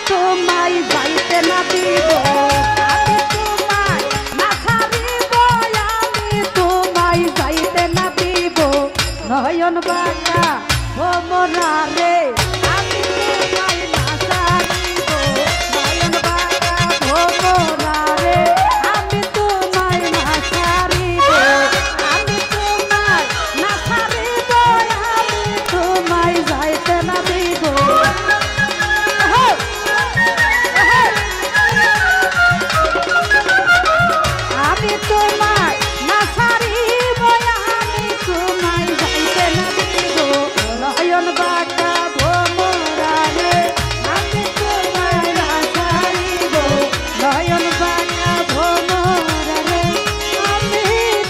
তোমায় যাইতে না দিব, আমি তোমায় না ছাড়িব, আমি তোমায় যাইতে না দিব। নয়ন বাঁকা ভোমরা রে, আমি তোমায় না ছাড়িব, নয়ন বাঁকা ভোমরা রে, আমি তোমায় না ছাড়িব, আমি তোমায় না ছাড়িব, আমি তোমায় যাইতে না দিব। আমি তোমায় না ছাড়িব, আমি তোমায় যাইতে না দিব। নয়ন বাঁকা ভোমরা রে, আমি তোমায় না ছাড়িব, নয়ন বাঁকা ভোমরা রে, আমি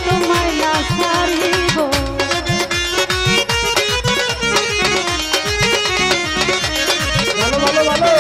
তোমায় না ছাড়িব। ভালো ভালো ভালো।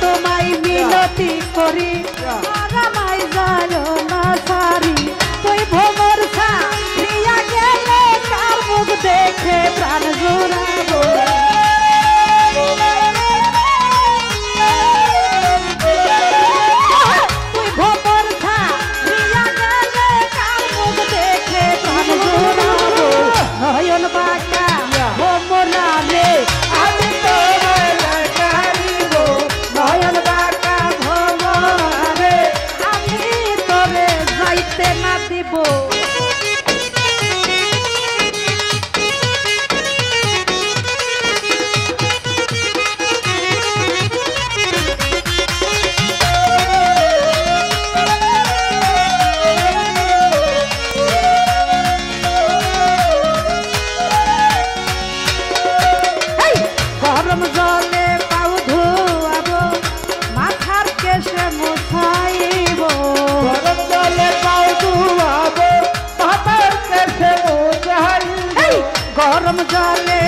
তোমায় মিনতি করি আরামাই যায় না সারি, তুই ভোমর ছাড়িয়া গেলে কার মুখ দেখে প্রাণ জোড়াবো। তুই ভোমর ছাড়িয়া গেলে কার মুখ দেখে প্রাণ জোড়াবো। নয়ন বাঁকা ভোমরা রে, আমি তোমায় না ছাড়িব, নয়ন বাঁকা ভোমরা রে, আমি তোরে যাইতে না দিব। গরম জলে পাও ধোয়াবো, মাথার কেশে মুছাইব, গরম জলে পাও ধোয়াবো, মাথার কেশে মুছাইব, গরম জলে